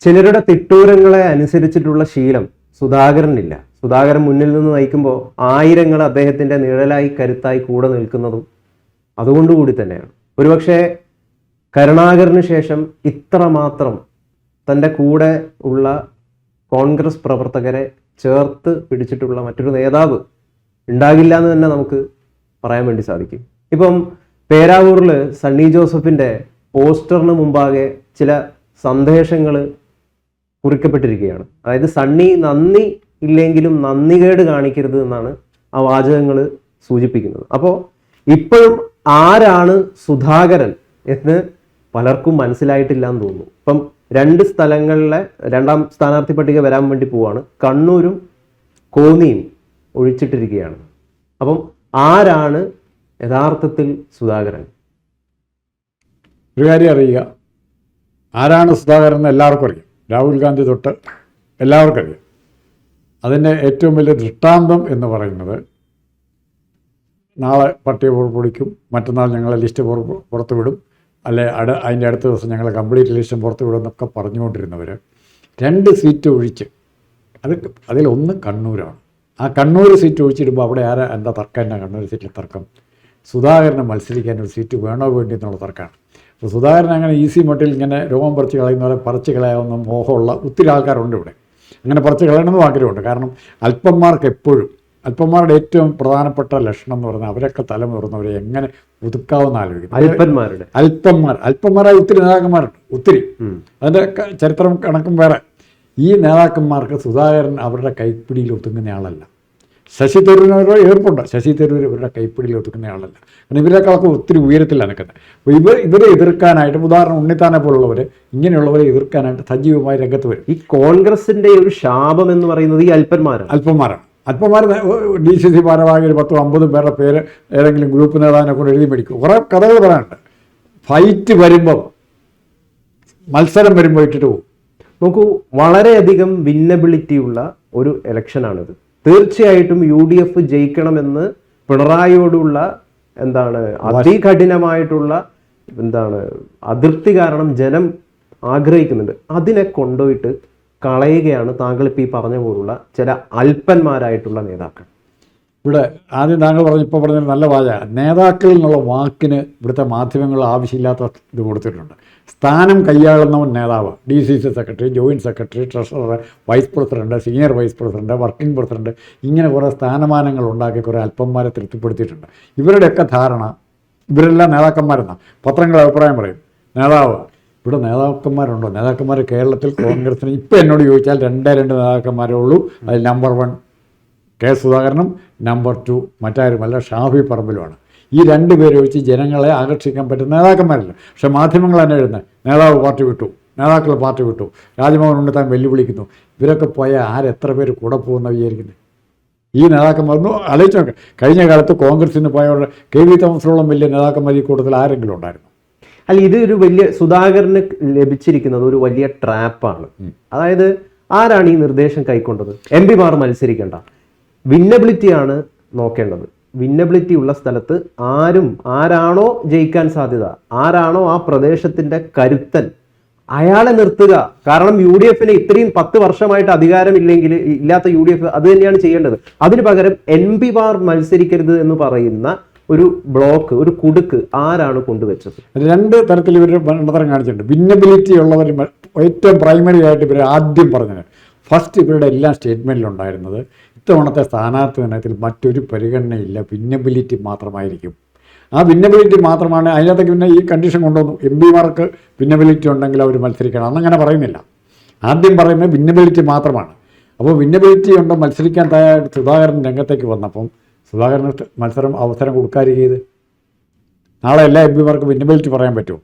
ചിലരുടെ തിട്ടൂരങ്ങളെ അനുസരിച്ചിട്ടുള്ള ശീലം സുധാകരനില്ല. സുധാകരൻ മുന്നിൽ നിന്ന് നയിക്കുമ്പോൾ ആയിരങ്ങൾ അദ്ദേഹത്തിന്റെ നിഴലായി കരുത്തായി കൂടെ നിൽക്കുന്നതും അതുകൊണ്ടുകൂടി തന്നെയാണ്. ഒരുപക്ഷെ കരുണാകരന് ശേഷം ഇത്രമാത്രം തൻ്റെ കൂടെ ഉള്ള കോൺഗ്രസ് പ്രവർത്തകരെ ചേർത്ത് പിടിച്ചിട്ടുള്ള മറ്റൊരു നേതാവ് ഉണ്ടാകില്ല എന്ന് തന്നെ നമുക്ക് പറയാൻ വേണ്ടി സാധിക്കും. ഇപ്പം പേരാവൂരിൽ സണ്ണി ജോസഫിന്റെ പോസ്റ്ററിന് മുമ്പാകെ ചില സന്ദേശങ്ങൾ കുറിക്കപ്പെട്ടിരിക്കുകയാണ്. അതായത് സണ്ണി നന്ദി ഇല്ലെങ്കിലും നന്ദികേട് കാണിക്കരുത് എന്നാണ് ആ വാചകങ്ങൾ സൂചിപ്പിക്കുന്നത്. അപ്പോൾ ഇപ്പോഴും ആരാണ് സുധാകരൻ എന്ന് പലർക്കും മനസ്സിലായിട്ടില്ല എന്ന് തോന്നുന്നു. ഇപ്പം 2 സ്ഥലങ്ങളിലെ 2ാം സ്ഥാനാർത്ഥി പട്ടിക വരാൻ വേണ്ടി പോവാണ്. കണ്ണൂരും കോന്നിയും ഒഴിച്ചിട്ടിരിക്കുകയാണ്. അപ്പം ആരാണ് യഥാർത്ഥത്തിൽ സുധാകരൻ? ഒരു കാര്യം അറിയുക, ആരാണ് സുധാകരൻ എന്ന് എല്ലാവർക്കും അറിയാം. രാഹുൽ ഗാന്ധി തൊട്ട് എല്ലാവർക്കും അറിയാം. അതിൻ്റെ ഏറ്റവും വലിയ ദൃഷ്ടാന്തം എന്ന് പറയുന്നത് നാളെ പട്ടിക പുറപ്പെടുവിക്കും, മറ്റന്നാൾ ഞങ്ങളെ ലിസ്റ്റ് പുറത്തുവിടും, അല്ലെ അതിൻ്റെ അടുത്ത ദിവസം ഞങ്ങൾ കംപ്ലീറ്റ് ലിസ്റ്റ് പുറത്തുവിടും എന്നൊക്കെ പറഞ്ഞുകൊണ്ടിരുന്നവർ 2 സീറ്റ് ഒഴിച്ച് അതിലൊന്ന് കണ്ണൂരാണ്. ആ കണ്ണൂർ സീറ്റ് ഒഴിച്ചിടുമ്പോൾ അവിടെ എന്താ തർക്കം? എന്നാ കണ്ണൂർ സീറ്റിൽ തർക്കം? സുധാകരനെ മത്സരിക്കാൻ ഒരു സീറ്റ് വേണോ വേണ്ടി എന്നുള്ള തർക്കമാണ്. അപ്പോൾ സുധാകരൻ അങ്ങനെ ഈസി മട്ടിൽ ഇങ്ങനെ രോമം പറിച്ച് കളയുന്ന പോലെ പറിച്ച് കളയാവുന്ന മോഹമുള്ള ഒത്തിരി ആൾക്കാരുണ്ട് ഇവിടെ. അങ്ങനെ പറിച്ച് കളയണമെന്നും ആഗ്രഹമുണ്ട്. കാരണം അല്പന്മാരുടെ ഏറ്റവും പ്രധാനപ്പെട്ട ലക്ഷണം എന്ന് പറഞ്ഞാൽ അവരൊക്കെ തലമുറന്നവരെ എങ്ങനെ ഒതുക്കാവുന്ന ആലോചിക്കും. അല്പന്മാരായ ഒത്തിരി നേതാക്കന്മാരുണ്ട്, ഒത്തിരി. അതിൻ്റെ ചരിത്രം കണക്കും വേറെ. ഈ നേതാക്കന്മാർക്ക് സുധാകരൻ അവരുടെ കൈപ്പിടിയിൽ ഒതുങ്ങുന്ന ആളല്ല. ശശി തരൂരിനോരോ എതിർപ്പുണ്ട്. ശശി തരൂർ ഇവരുടെ കൈപ്പിടിയിൽ ഒതുക്കുന്ന ആളല്ല. കാരണം ഇവരെക്കാളൊക്കെ ഒത്തിരി ഉയരത്തിലാണ് നിൽക്കുന്നത്. അപ്പോൾ ഇവരെ എതിർക്കാനായിട്ട്, ഉദാഹരണം ഉണ്ണിത്താനെ പോലുള്ളവർ, ഇങ്ങനെയുള്ളവരെ എതിർക്കാനായിട്ട് സജീവമായി രംഗത്ത് വരും. ഈ കോൺഗ്രസിന്റെ ഒരു ശാപം എന്ന് പറയുന്നത് ഈ അല്പന്മാരാണ്. DCC ഭാരവാഹി 10-50 പേരുടെ പേര് ഏതെങ്കിലും ഗ്രൂപ്പ് നേതാവിനെ കൊണ്ട് എഴുതി മേടിക്കും. കുറേ കഥകൾ പറയാനുണ്ട്. ഫൈറ്റ് വരുമ്പം, മത്സരം വരുമ്പോൾ ഇട്ടിട്ട് പോകും. നോക്കൂ, വളരെയധികം വിന്നബിലിറ്റി ഉള്ള ഒരു ഇലക്ഷനാണിത്. തീർച്ചയായിട്ടും UDF ജയിക്കണമെന്ന് പിണറായിയോടുള്ള അതികഠിനമായിട്ടുള്ള അതിർത്തി കാരണം ജനം ആഗ്രഹിക്കുന്നുണ്ട്. അതിനെ കൊണ്ടുപോയിട്ട് കളയുകയാണ് താങ്കൾ ഇപ്പോൾ ഈ പറഞ്ഞ പോലുള്ള ചില അല്പന്മാരായിട്ടുള്ള നേതാക്കൾ. ഇവിടെ ആദ്യം താങ്കൾ ഇപ്പോൾ പറഞ്ഞൊരു നല്ല വാചക, നേതാക്കളിൽ നിന്നുള്ള വാക്കിന് ഇവിടുത്തെ മാധ്യമങ്ങൾ ആവശ്യമില്ലാത്ത ഇത് കൊടുത്തിട്ടുണ്ട്. സ്ഥാനം കൈയാളുന്നവൻ നേതാവ്, DCC secretary, joint secretary, treasurer, vice president, senior vice president, working president, ഇങ്ങനെ കുറേ സ്ഥാനമാനങ്ങൾ ഉണ്ടാക്കി കുറേ അല്പന്മാരെ തൃപ്തിപ്പെടുത്തിയിട്ടുണ്ട്. ഇവരുടെയൊക്കെ ധാരണ ഇവരെല്ലാം നേതാക്കന്മാരെന്നാണ്. പത്രങ്ങൾ അഭിപ്രായം പറയും നേതാവ്. ഇവിടെ നേതാക്കന്മാരുണ്ടോ? നേതാക്കന്മാർ കേരളത്തിൽ കോൺഗ്രസിന് ഇപ്പോൾ എന്നോട് ചോദിച്ചാൽ 2 നേതാക്കന്മാരേ ഉള്ളൂ. അതിൽ നമ്പർ 1 കെ സുധാകരനും നമ്പർ 2 മറ്റാരുമല്ല ഷാഫി പറമ്പിലുമാണ്. ഈ 2 പേരെ വെച്ച് ജനങ്ങളെ ആകർഷിക്കാൻ പറ്റുന്ന നേതാക്കന്മാരല്ല. പക്ഷേ മാധ്യമങ്ങൾ തന്നെ എഴുതുന്നത് നേതാവ് പാർട്ടി വിട്ടു, നേതാക്കൾ പാർട്ടി വിട്ടു, രാജ്ഭവൻ ഉണ്ടെത്താൻ വെല്ലുവിളിക്കുന്നു. ഇവരൊക്കെ പോയാൽ ആരെത്ര പേര് കൂടെ പോകുന്ന വിചാരിക്കുന്നത്? ഈ നേതാക്കന്മാരൊന്നും ആലോചിച്ച് നോക്കാം. കഴിഞ്ഞ കാലത്ത് കോൺഗ്രസിന് പോയവരുടെ KV തോമസിനോളം വലിയ നേതാക്കന്മാർ ഈ കൂട്ടത്തിൽ ആരെങ്കിലും ഉണ്ടായിരുന്നു? അല്ല, ഇത് ഒരു വലിയ സുധാകരന് ലഭിച്ചിരിക്കുന്നത് ഒരു വലിയ ട്രാപ്പാണ്. അതായത് ആരാണ് ഈ നിർദ്ദേശം കൈക്കൊണ്ടത്? MP മാർ മത്സരിക്കേണ്ട, വിന്നബിലിറ്റിയാണ് നോക്കേണ്ടത്. വിന്നബിലിറ്റി ഉള്ള സ്ഥലത്ത് ആരാണോ ജയിക്കാൻ സാധ്യത, ആരാണോ ആ പ്രദേശത്തിന്റെ കരുത്തൻ, അയാളെ നിർത്തുക. കാരണം UDFന് ഇത്രയും 10 വർഷമായിട്ട് ഇല്ലാത്ത UDF അത് തന്നെയാണ് ചെയ്യേണ്ടത്. അതിന് പകരം MP മാർ മത്സരിക്കരുത് എന്ന് പറയുന്ന ഒരു ബ്ലോക്ക്, ഒരു കുടുക്ക് ആരാണ് കൊണ്ടുവച്ചത്? 2 തരത്തിൽ ഇവർ മണ്ഡലം കാണിച്ചിട്ടുണ്ട്. വിന്നബിലിറ്റി ഉള്ളവർ ഏറ്റവും പ്രൈമറി ആയിട്ട് ഇവർ ആദ്യം പറഞ്ഞത്, ഫസ്റ്റ് ഇവരുടെ എല്ലാ സ്റ്റേറ്റ്മെൻറ്റിലുണ്ടായിരുന്നത് ഇത്തവണത്തെ സ്ഥാനാർത്ഥി നിർണയത്തിൽ മറ്റൊരു പരിഗണനയില്ല, വിന്നബിലിറ്റി മാത്രമായിരിക്കും. ആ വിന്നബിലിറ്റി മാത്രമാണ്. അതിനകത്തേക്ക് പിന്നെ ഈ കണ്ടീഷൻ കൊണ്ടുവന്നു, MP മാർക്ക് വിന്നബിലിറ്റി ഉണ്ടെങ്കിൽ അവർ മത്സരിക്കണം. അന്നങ്ങനെ പറയുന്നില്ല. ആദ്യം പറയുന്നത് വിന്നബിലിറ്റി മാത്രമാണ്. അപ്പോൾ വിന്നബിലിറ്റി ഉണ്ടോ മത്സരിക്കാൻ തയ്യാറായിട്ട് സുധാകരൻ രംഗത്തേക്ക് വന്നപ്പം സുധാകരന് അവസരം കൊടുക്കാതിരിക്കുന്നത്. നാളെ എല്ലാ MP മാർക്കും വിന്നബിലിറ്റി പറയാൻ പറ്റുമോ?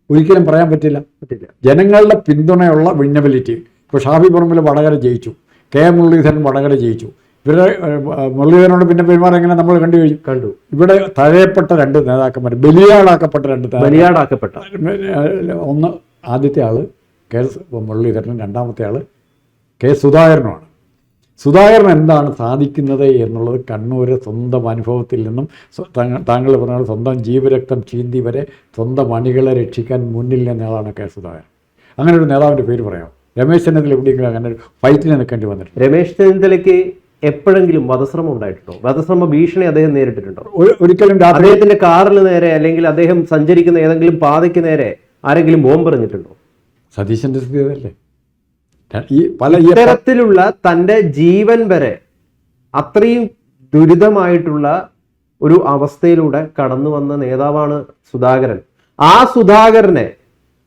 ഒരിക്കലും പറയാൻ പറ്റില്ല. ജനങ്ങളുടെ പിന്തുണയുള്ള വിന്നബിലിറ്റി. ഇപ്പോൾ ഷാഫി പറമ്പിൽ വടകര ജയിച്ചു, KM മുരളീധരൻ വടകര ജയിച്ചു. ഇവരുടെ മുരളീധരനോട് പിന്നെ പെരുമാറി എങ്ങനെ നമ്മൾ കണ്ടു. ഇവിടെ തഴയപ്പെട്ട 2 നേതാക്കന്മാർ, ബലിയാടാക്കപ്പെട്ട 2 ഒന്ന് ആദ്യത്തെ ആൾ KS മുരളീധരനും, രണ്ടാമത്തെ ആൾ K സുധാകരനുമാണ്. സുധാകരൻ എന്താണ് സാധിക്കുന്നത് എന്നുള്ളത് കണ്ണൂര് സ്വന്തം അനുഭവത്തിൽ നിന്നും താങ്കൾ പറഞ്ഞ സ്വന്തം ജീവരക്തം ചീന്തി വരെ സ്വന്തം അണികളെ രക്ഷിക്കാൻ മുന്നിൽ നിന്നയാളാണ് K സുധാകരൻ. അങ്ങനെ ഒരു നേതാവിൻ്റെ പേര് പറയാം. രമേശ് ചെന്നിത്തല എവിടെയെങ്കിലും അങ്ങനെ ഒരു ഫൈറ്റിന് നിൽക്കേണ്ടി വന്നിട്ടുണ്ട്? രമേശ് ചെന്നിത്തലയ്ക്ക് എപ്പോഴെങ്കിലും വധശ്രമം ഉണ്ടായിട്ടുണ്ടോ? വധശ്രമ ഭീഷണി അദ്ദേഹം നേരിട്ടിട്ടുണ്ടോ? ഒരിക്കലും രാത്രി അദ്ദേഹത്തിന്റെ കാറിന് നേരെ അല്ലെങ്കിൽ അദ്ദേഹം സഞ്ചരിക്കുന്ന ഏതെങ്കിലും പാതയ്ക്ക് നേരെ ആരെങ്കിലും ബോംബ് എറിഞ്ഞിട്ടുണ്ടോ? സതീശന്റെ സ്ഥിതി അതല്ലേ. ഇത്തരത്തിലുള്ള തൻ്റെ ജീവൻ വരെ അത്രയും ദുരിതമായിട്ടുള്ള ഒരു അവസ്ഥയിലൂടെ കടന്നു വന്ന നേതാവാണ് സുധാകരൻ. ആ സുധാകരനെ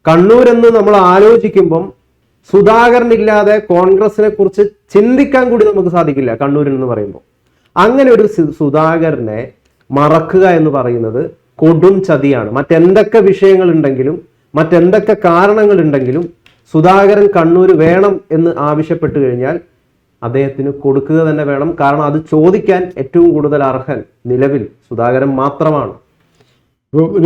കണ്ണൂരെന്ന് നമ്മൾ ആലോചിക്കുമ്പം സുധാകരനില്ലാതെ കോൺഗ്രസിനെ കുറിച്ച് ചിന്തിക്കാൻ കൂടി നമുക്ക് സാധിക്കില്ല. കണ്ണൂരിൽ എന്ന് പറയുമ്പോൾ അങ്ങനെ ഒരു സുധാകരനെ മറക്കുക എന്ന് പറയുന്നത് കൊടും ചതിയാണ്. മറ്റെന്തൊക്കെ വിഷയങ്ങളുണ്ടെങ്കിലും മറ്റെന്തൊക്കെ കാരണങ്ങളുണ്ടെങ്കിലും സുധാകരൻ കണ്ണൂർ വേണം എന്ന് ആവശ്യപ്പെട്ടു കഴിഞ്ഞാൽ അദ്ദേഹത്തിന് കൊടുക്കുക തന്നെ വേണം. കാരണം അത് ചോദിക്കാൻ ഏറ്റവും കൂടുതൽ അർഹൻ നിലവിൽ സുധാകരൻ മാത്രമാണ്.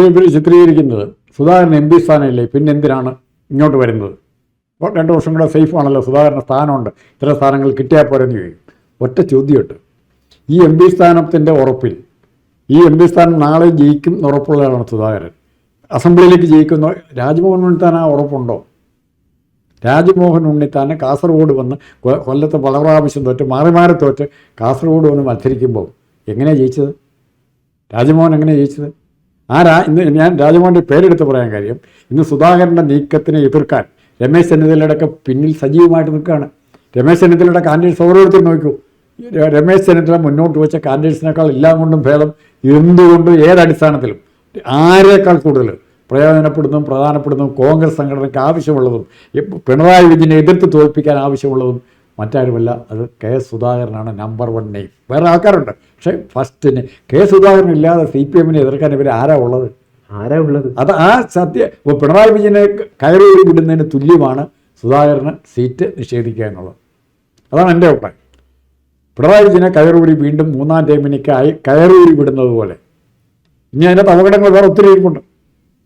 ഇവർ ചിത്രീകരിക്കുന്നത് സുധാകരൻ MP സ്ഥാനമില്ലേ, പിന്നെ എന്തിനാണ് ഇങ്ങോട്ട് വരുന്നത്? 2 വർഷം കൂടെ സേഫ് ആണല്ലോ, സുധാകരന് സ്ഥാനമുണ്ട്, ഇത്ര സ്ഥാനങ്ങൾ കിട്ടിയാൽ പോരെന്ന് ചോദിക്കും. ഒറ്റ ചോദ്യമുണ്ട്, ഈ MP സ്ഥാനത്തിൻ്റെ ഉറപ്പിൽ ഈ MP സ്ഥാനം നാളെ ജയിക്കും എന്നുറപ്പുള്ളതാണ് സുധാകരൻ. അസംബ്ലിയിലേക്ക് ജയിക്കുന്ന രാജ്മോഹൻ ഉണ്ണിത്താൻ ആ ഉറപ്പുണ്ടോ? രാജ്മോഹൻ ഉണ്ണിത്താനെ കാസർഗോഡ് വന്ന് കൊല്ലത്ത് പല പ്രാവശ്യം തോറ്റ് മാറി തോറ്റ് കാസർഗോഡ് വന്ന് മത്സരിക്കുമ്പോൾ എങ്ങനെയാണ് ജയിച്ചത്? രാജ്മോഹൻ എങ്ങനെയാണ് ജയിച്ചത്? ഇന്ന് ഞാൻ രാജ്മോഹൻ്റെ പേരെടുത്ത് പറയാൻ കാര്യം, ഇന്ന് സുധാകരൻ്റെ നീക്കത്തിനെ എതിർക്കാൻ രമേശ് ചെന്നിത്തലയുടെ ഒക്കെ പിന്നിൽ സജീവമായിട്ട് നിൽക്കുകയാണ്. രമേശ് ചെന്നിത്തലയുടെ കാൻഡിഡേറ്റ്സ് ഓരോരുത്തരും നോക്കൂ. രമേശ് ചെന്നിത്തല മുന്നോട്ട് വെച്ച കാൻഡിഡേറ്റ്സിനേക്കാൾ എല്ലാം കൊണ്ടും ഭേദം, എന്തുകൊണ്ടും ഏതടിസ്ഥാനത്തിലും ആരേക്കാൾ കൂടുതൽ പ്രയോജനപ്പെടുന്നതും പ്രധാനപ്പെടുന്നതും കോൺഗ്രസ് സംഘടനയ്ക്ക് ആവശ്യമുള്ളതും പിണറായി വിജയനെ എതിർത്ത് തോൽപ്പിക്കാൻ ആവശ്യമുള്ളതും മറ്റാരുമല്ല, അത് KS സുധാകരനാണ് നമ്പർ 1 നെയിം. വേറെ ആൾക്കാരുണ്ട്, പക്ഷേ ഫസ്റ്റിന് KS സുധാകരൻ ഇല്ലാതെ CPM എതിർക്കാൻ ഇവർ ആരാ ഉള്ളത്? അത് ആ പിണറായി വിജയനെ കയറി വിടുന്നതിന് തുല്യമാണ് സുധാകരന് സീറ്റ് നിഷേധിക്കുക എന്നുള്ളത്. അതാണ് എൻ്റെ അഭിപ്രായം. പിണറായി വിജയനെ കയറൂരി വീണ്ടും 3ാം ടൈമിനേക്കായി കയറൂരി വിടുന്നത് പോലെ ഇനി അതിനകത്ത് അപകടങ്ങൾ വേറെ ഒത്തിരി ഇരിപ്പുണ്ട്.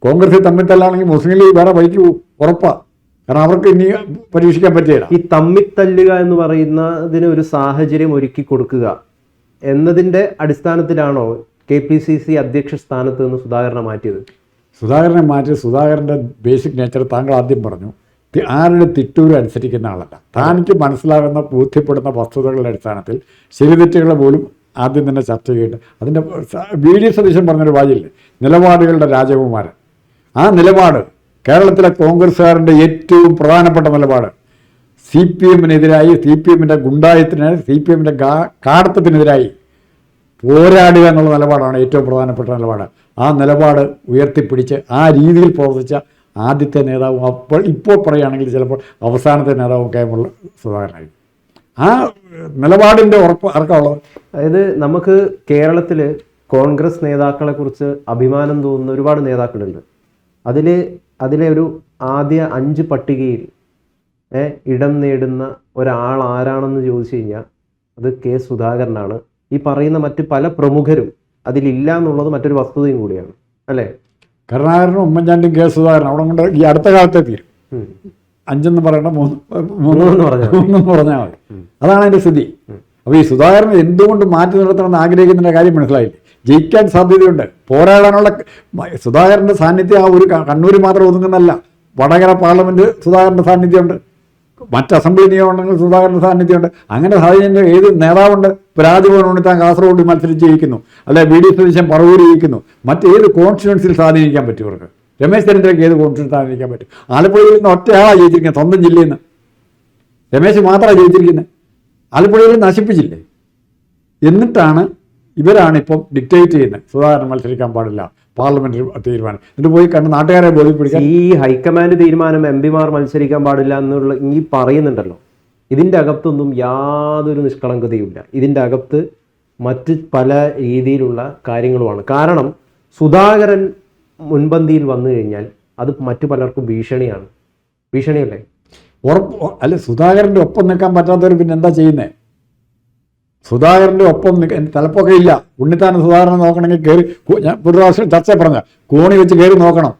കോൺഗ്രസ് തമ്മിത്തല്ലാണെങ്കിൽ മുസ്ലിം ലീഗ് വേറെ വഴിക്ക് ഉറപ്പാണ്. കാരണം അവർക്ക് ഇനി പരീക്ഷിക്കാൻ പറ്റില്ല. ഈ തമ്മിത്തല്ലുക എന്ന് പറയുന്നതിന് ഒരു സാഹചര്യം ഒരുക്കി കൊടുക്കുക എന്നതിൻ്റെ അടിസ്ഥാനത്തിലാണോ KPCC അധ്യക്ഷ സ്ഥാനത്ത് നിന്ന് സുധാകരനെ മാറ്റിയത്? സുധാകരനെ മാറ്റി സുധാകരൻ്റെ ബേസിക് നേച്ചർ താങ്കൾ ആദ്യം പറഞ്ഞു, ആരുടെ തിട്ടൂര് അനുസരിക്കുന്ന ആളല്ല. താനിക്ക് മനസ്സിലാകുന്ന ബോധ്യപ്പെടുന്ന വസ്തുതകളുടെ അടിസ്ഥാനത്തിൽ ശരിതെറ്റുകൾ പോലും ആദ്യം തന്നെ ചർച്ച ചെയ്തിട്ട് അതിൻ്റെ VD സതീശൻ പറഞ്ഞൊരു വാചില്ലേ, നിലപാടുകളുടെ രാജകുമാരൻ. ആ നിലപാട് കേരളത്തിലെ കോൺഗ്രസ്സുകാരൻ്റെ ഏറ്റവും പ്രധാനപ്പെട്ട നിലപാട് CPMനെതിരായി, CPMൻ്റെ ഗുണ്ടായത്തിനെതിരായി, CPMൻ്റെ കാടത്തത്തിനെതിരായി പോരാടുക എന്നുള്ള നിലപാടാണ് ഏറ്റവും പ്രധാനപ്പെട്ട നിലപാട്. ആ നിലപാട് ഉയർത്തിപ്പിടിച്ച് ആ രീതിയിൽ പ്രവർത്തിച്ച ആദ്യത്തെ നേതാവും ഇപ്പോൾ പറയുകയാണെങ്കിൽ ചിലപ്പോൾ അവസാനത്തെ നേതാവും KM സുധാകരനായി. ആ നിലപാടിൻ്റെ ഉറപ്പ് ആർക്കാണുള്ളത്? അതായത് നമുക്ക് കേരളത്തിൽ കോൺഗ്രസ് നേതാക്കളെ കുറിച്ച് അഭിമാനം തോന്നുന്ന ഒരുപാട് നേതാക്കളുണ്ട്. അതിലെ ഒരു ആദ്യ 5 പട്ടികയിൽ ഇടം നേടുന്ന ഒരാൾ ആരാണെന്ന് ചോദിച്ചു കഴിഞ്ഞാൽ അത് സുധാകരനാണ്. ഈ പറയുന്ന മറ്റ് പല പ്രമുഖരും അതിലില്ല എന്നുള്ളത് മറ്റൊരു വസ്തുതയും കൂടിയാണ്, അല്ലേ? കരുണാകരനും ഉമ്മൻചാണ്ടിയും സുധാകരനും അവിടെ കൊണ്ട് ഈ അടുത്ത കാലത്തെ തീരും. 5 പറയണ്ട, 3 പറഞ്ഞാൽ മതി. അതാണ് അതിൻ്റെ സ്ഥിതി. അപ്പോൾ ഈ സുധാകരൻ എന്തുകൊണ്ട് മാറ്റി നിർത്തണമെന്ന് ആഗ്രഹിക്കുന്നതിൻ്റെ കാര്യം മനസ്സിലായില്ലേ? ജയിക്കാൻ സാധ്യതയുണ്ട്, പോരാടാനുള്ള സുധാകരൻ്റെ സാന്നിധ്യം ആ ഒരു കണ്ണൂർ മാത്രം ഒതുങ്ങുന്നല്ല. വടകര പാർലമെൻറ്റ് സുധാകരൻ്റെ സാന്നിധ്യമുണ്ട്, മറ്റ് അസംബ്ലി നിയമമണ്ഡലങ്ങളിൽ സുധാകരൻ്റെ സാന്നിധ്യമുണ്ട്. അങ്ങനെ സാഹചര്യം ഏത് നേതാവുണ്ട്? ഇപ്പോൾ രാജ്ഭവൻ ഉണ്ണിത്താൻ കാസർഗോഡ് മത്സരിച്ച് ജയിക്കുന്നു, അല്ലെ VD സതീശൻ പറവൂർ ജയിക്കുന്നു. മറ്റേത് കോൺസ്റ്റിറ്റ്യുവൻസിയിൽ സ്വാധീനിക്കാൻ പറ്റും ഇവർക്ക്? രമേശ് ചെന്നിത്തലയ്ക്ക് ഏത് കോൺസ്റ്റിറ്റ്യുവൻസിൽ സ്വാധീനിക്കാൻ പറ്റും? ആലപ്പുഴയിൽ നിന്ന് ഒറ്റയാളാണ് ജയിച്ചിരിക്കുന്നത്, സ്വന്തം ജില്ലയിൽ നിന്ന്. രമേശ് മാത്രമാണ് ജയിച്ചിരിക്കുന്നത്, ആലപ്പുഴയിൽ നശിപ്പിച്ചില്ലേ? എന്നിട്ടാണ് ഇവരാണിപ്പം ഡിക്റ്റേറ്റ് ചെയ്യുന്നത് സുധാകരൻ മത്സരിക്കാൻ പാടില്ല, പാർലമെന്റ് തീരുമാനം. എന്നിട്ട് പോയി കണ്ട് നാട്ടുകാരെ ബോധിപ്പിടിക്കാൻ ഈ ഹൈക്കമാൻഡ് തീരുമാനം MP-മാർ മത്സരിക്കാൻ പാടില്ല എന്നുള്ള ഈ പറയുന്നുണ്ടല്ലോ, ഇതിൻ്റെ അകത്തൊന്നും യാതൊരു നിഷ്കളങ്കതയുമില്ല. ഇതിൻ്റെ അകത്ത് മറ്റ് പല രീതിയിലുള്ള കാര്യങ്ങളുമാണ്. കാരണം സുധാകരൻ മുൻപന്തിയിൽ വന്നു കഴിഞ്ഞാൽ അത് മറ്റു പലർക്കും ഭീഷണിയല്ലേ? അല്ല, സുധാകരൻ്റെ ഒപ്പം നിൽക്കാൻ പറ്റാത്തവർ പിന്നെ എന്താ ചെയ്യുന്നത്? സുധാകരൻ്റെ ഒപ്പം തലപ്പൊക്കെ ഇല്ല. ഉണ്ണിത്താൻ സുധാകരനെ നോക്കണമെങ്കിൽ കയറി, ഞാൻ ഒരു പ്രാവശ്യം ചർച്ച പറഞ്ഞ കോണി വെച്ച് കയറി നോക്കണം.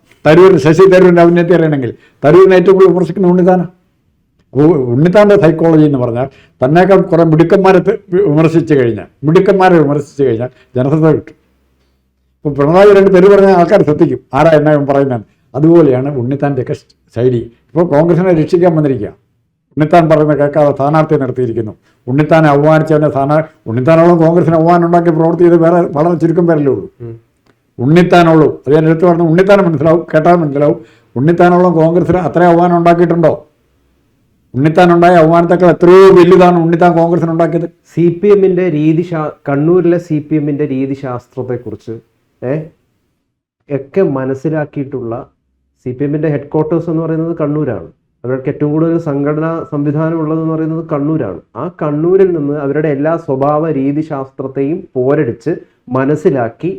ശശി തരൂരിൻ്റെ അഭിനയത്തെ അറിയണമെങ്കിൽ തരൂരിനെ ഏറ്റവും കൂടുതൽ വിമർശിക്കുന്ന ഉണ്ണിത്താൻ്റെ സൈക്കോളജി എന്ന് പറഞ്ഞാൽ തന്നേക്കാൾ കുറേ മിടുക്കന്മാരെ വിമർശിച്ച് കഴിഞ്ഞാൽ ജനശ്രദ്ധ കിട്ടും. ഇപ്പോൾ പിണറായി 2 പേര് പറഞ്ഞാൽ ആൾക്കാർ ശ്രദ്ധിക്കും, ആരാ എന്നാ പറയുന്നത്. അതുപോലെയാണ് ഉണ്ണിത്താൻ്റെയൊക്കെ ശൈലി. ഇപ്പോൾ കോൺഗ്രസിനെ രക്ഷിക്കാൻ വന്നിരിക്കുക. ഉണ്ണിത്താൻ പറയുന്നത് കേൾക്കാതെ സ്ഥാനാർത്ഥിയെ നിർത്തിയിരിക്കുന്നു. ഉണ്ണിത്താനെ അവമാനിച്ചവനെ ഉണ്ണിത്താനോളം കോൺഗ്രസിന് അവമാനം ഉണ്ടാക്കി പ്രവർത്തിയത് വേറെ വളരെ ചുരുക്കം പേരല്ലേ ഉള്ളൂ. ഉണ്ണിത്താനോളം അത് ഞാൻ എടുത്ത് പറഞ്ഞു. ഉണ്ണിത്താനെ മനസ്സിലാവും, കേട്ടാൽ മനസ്സിലാവും. ഉണ്ണിത്താനോളം കോൺഗ്രസിന് അത്രയും അവമാനം ഉണ്ടാക്കിയിട്ടുണ്ടോ? ഉണ്ണിത്താനുണ്ടായ അവമാനത്തേക്കാൾ എത്രയോ വലുതാണ് ഉണ്ണിത്താൻ കോൺഗ്രസിന് ഉണ്ടാക്കിയത്. CPM-ന്റെ കണ്ണൂരിലെ CPM-ന്റെ രീതിശാസ്ത്രത്തെക്കുറിച്ച് ഒക്കെ മനസ്സിലാക്കിയിട്ടുള്ള CPM-ന്റെ ഹെഡ്ക്വാർട്ടേഴ്സ് എന്ന് പറയുന്നത് കണ്ണൂരാണ്. അവർക്ക് ഏറ്റവും കൂടുതൽ സംഘടനാ സംവിധാനം ഉള്ളതെന്ന് പറയുന്നത് കണ്ണൂരാണ്. ആ കണ്ണൂരിൽ നിന്ന് അവരുടെ എല്ലാ സ്വഭാവ രീതിശാസ്ത്രത്തെയും പോരടിച്ച് മനസ്സിലാക്കി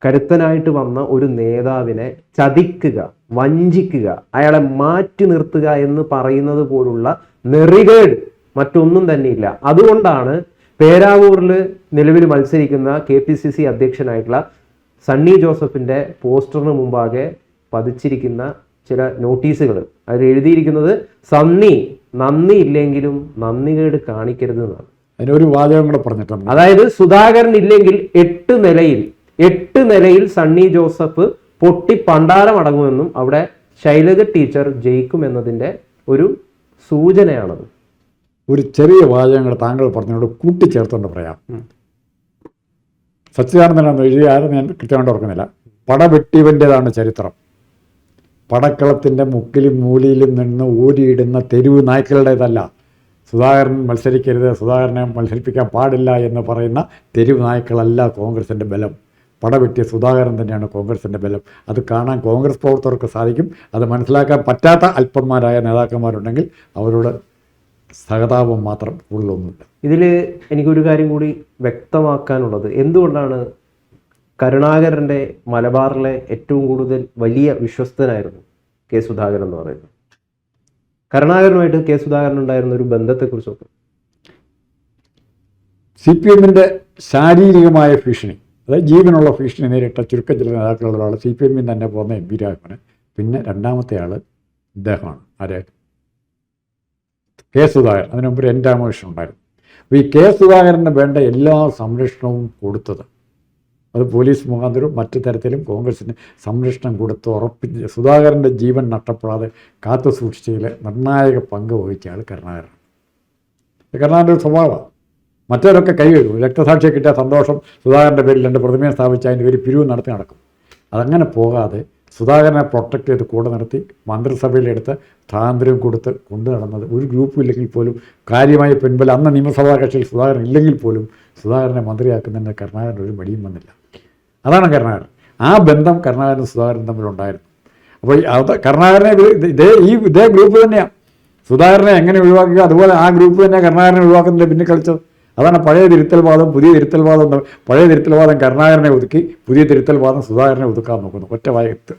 കരുത്തനായിട്ട് വന്ന ഒരു നേതാവിനെ ചതിക്കുക, വഞ്ചിക്കുക, അയാളെ മാറ്റി നിർത്തുക എന്ന് പറയുന്നത് പോലുള്ള നെറികേട് മറ്റൊന്നും തന്നെയില്ല. അതുകൊണ്ടാണ് പേരാവൂരിൽ നിലവിൽ മത്സരിക്കുന്ന KPCC അധ്യക്ഷനായിട്ടുള്ള സണ്ണി ജോസഫിന്റെ പോസ്റ്ററിന് മുമ്പാകെ പതിച്ചിരിക്കുന്ന ചില നോട്ടീസുകൾ അതിൽ എഴുതിയിരിക്കുന്നത് നന്ദി ഇല്ലെങ്കിലും നന്ദികേട് കാണിക്കരുത് എന്നാണ്. അതിനൊരു വാചകം കൂടെ പറഞ്ഞിട്ടുണ്ട്. അതായത് സുധാകരൻ ഇല്ലെങ്കിൽ 8 നിലയിൽ സണ്ണി ജോസഫ് പൊട്ടി പണ്ടാരമടങ്ങുമെന്നും അവിടെ ശൈലജ ടീച്ചർ ജയിക്കുമെന്നതിന്റെ ഒരു സൂചനയാണത്. ഒരു ചെറിയ വാചകങ്ങൾ താങ്കൾ പറഞ്ഞോട് കൂട്ടിച്ചേർത്തുകൊണ്ട് പറയാം. സച്ചിദാനന്ദനാണെന്ന് എഴുതി ആരും ഞാൻ കൃത്യമായിട്ട് ഓർക്കുന്നില്ല. പടവെട്ടിവൻ്റേതാണ് ചരിത്രം. പടക്കളത്തിൻ്റെ മുക്കിലും മൂലയിലും നിന്ന് ഊരിയിടുന്ന തെരുവ് നായ്ക്കളുടേതല്ല. സുധാകരൻ മത്സരിക്കരുത്, സുധാകരനെ മത്സരിപ്പിക്കാൻ പാടില്ല എന്ന് പറയുന്ന തെരുവ് നായ്ക്കളല്ല കോൺഗ്രസിൻ്റെ ബലം. പടവെട്ടിയ സുധാകരൻ തന്നെയാണ് കോൺഗ്രസിൻ്റെ ബലം. അത് കാണാൻ കോൺഗ്രസ് പ്രവർത്തകർക്ക് സാധിക്കും. അത് മനസ്സിലാക്കാൻ പറ്റാത്ത അല്പന്മാരായ നേതാക്കന്മാരുണ്ടെങ്കിൽ അവരോട് സഹതാപം മാത്രം കൂടുതലൊന്നുമില്ല. ഇതിൽ എനിക്കൊരു കാര്യം കൂടി വ്യക്തമാക്കാനുള്ളത്, എന്തുകൊണ്ടാണ് കരുണാകരൻ്റെ മലബാറിലെ ഏറ്റവും കൂടുതൽ വലിയ വിശ്വസ്തനായിരുന്നു കെ സുധാകരൻ എന്ന് പറയുന്നത്. കരുണാകരനുമായിട്ട് കെ സുധാകരൻ ഉണ്ടായിരുന്ന ഒരു ബന്ധത്തെക്കുറിച്ചൊക്കെ CPM-ന്റെ ശാരീരികമായ ഭീഷണി, അതായത് ജീവനുള്ള ഭീഷണി നേരിട്ട ചുരുക്കം ചില നേതാക്കളുള്ള ഒരാൾ CPM-ൽ തന്നെ പോകുന്ന MP രാഘവന്. പിന്നെ രണ്ടാമത്തെ ആൾ ഇദ്ദേഹമാണ്, ആര്? കെ സുധാകരൻ. അതിനു മുമ്പ് N രാമകൃഷ്ണൻ ഉണ്ടായിരുന്നു. അപ്പോൾ ഈ കെ സുധാകരന് വേണ്ട എല്ലാ സംരക്ഷണവും കൊടുത്തത്, അത് പോലീസ് മുഖാന്തരവും മറ്റു തരത്തിലും കോൺഗ്രസിന് സംരക്ഷണം കൊടുത്ത് ഉറപ്പിച്ച് സുധാകരൻ്റെ ജീവൻ നഷ്ടപ്പെടാതെ കാത്തു സൂക്ഷിച്ചതിൽ നിർണായക പങ്ക് വഹിച്ച ആൾ കരുണാകരൻ. കരുണാകരൻ്റെ ഒരു സ്വഭാവമാണ്. മറ്റവരൊക്കെ കൈവരും. രക്തസാക്ഷിയെ കിട്ടിയ സന്തോഷം സുധാകരൻ്റെ പേരിൽ 2 പ്രതിമയെ സ്ഥാപിച്ച് അതിൻ്റെ പേര് പിരിവ് നടത്തി നടക്കും. അതങ്ങനെ പോകാതെ സുധാകരനെ പ്രൊട്ടക്റ്റ് ചെയ്ത് കൂടെ നിർത്തി മന്ത്രിസഭയിലെടുത്ത് സ്വാതന്ത്ര്യം കൊടുത്ത് കൊണ്ടു നടന്നത് ഒരു ഗ്രൂപ്പും ഇല്ലെങ്കിൽ പോലും കാര്യമായ പിൻബലം അന്ന് നിയമസഭാ കക്ഷിയിൽ സുധാകരൻ ഇല്ലെങ്കിൽ പോലും സുധാകരനെ മന്ത്രിയാക്കുന്നതിന് കരുണാകരൻ ഒരു മടിയും വന്നില്ല. അതാണ് കരുണാകരൻ. ആ ബന്ധം കരുണാകരനും സുധാകരനും തമ്മിലുണ്ടായിരുന്നു. അപ്പോൾ അത് കരുണാകരനെ ഇതേ ഗ്രൂപ്പ് തന്നെയാണ് സുധാകരനെ എങ്ങനെ ഒഴിവാക്കുക, അതുപോലെ ആ ഗ്രൂപ്പ് തന്നെ കരുണാകരനെ ഒഴിവാക്കുന്നതിൻ്റെ പിന്നെ കളിച്ചത്. അതാണ് പഴയ തിരുത്തൽവാദം പുതിയ തിരുത്തൽവാദം. പഴയ തിരുത്തൽവാദം കരുണാകരനെ ഒതുക്കി, പുതിയ തിരുത്തൽവാദം സുധാകരനെ ഒതുക്കാൻ നോക്കുന്നു. ഒറ്റ വായത്ത്.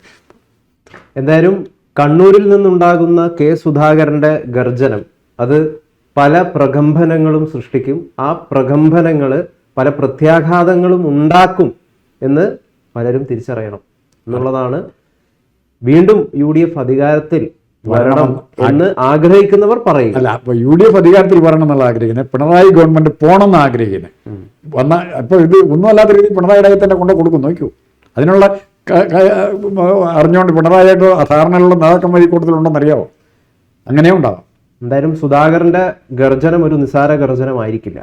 എന്തായാലും കണ്ണൂരിൽ നിന്നുണ്ടാകുന്ന കെ സുധാകരന്റെ ഗർജനം അത് പല പ്രകമ്പനങ്ങളും സൃഷ്ടിക്കും. ആ പ്രകമ്പനങ്ങൾ പല പ്രത്യാഘാതങ്ങളും ഉണ്ടാക്കും എന്ന് പലരും തിരിച്ചറിയണം എന്നുള്ളതാണ്. വീണ്ടും UDF അധികാരത്തിൽ വരണം എന്ന് ആഗ്രഹിക്കുന്നവർ പറയും. അല്ല, അപ്പോൾ UDF അധികാരത്തിൽ വരണം എന്നുള്ള ആഗ്രഹിക്കുന്നത്, പിണറായി ഗവൺമെന്റ് പോകണമെന്ന് ആഗ്രഹിക്കുന്നത്. അപ്പോൾ ഇത് ഒന്നുമല്ലാത്ത രീതിയിൽ പിണറായിയുടെ തന്നെ കൊണ്ട് കൊടുക്കും. നോക്കൂ, അതിനുള്ള അറിഞ്ഞുകൊണ്ട് പിണറായിയായിട്ട് ധാരണയുള്ള നേതാക്കന്മാർ കൂട്ടത്തിലുണ്ടെന്ന് അറിയാമോ? അങ്ങനെ ഉണ്ടാവാം. എന്തായാലും സുധാകരന്റെ ഗർജനം ഒരു നിസാര ഗർജനമായിരിക്കില്ല.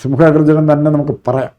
സിംഹഗർജനം തന്നെ നമുക്ക് പറയാം.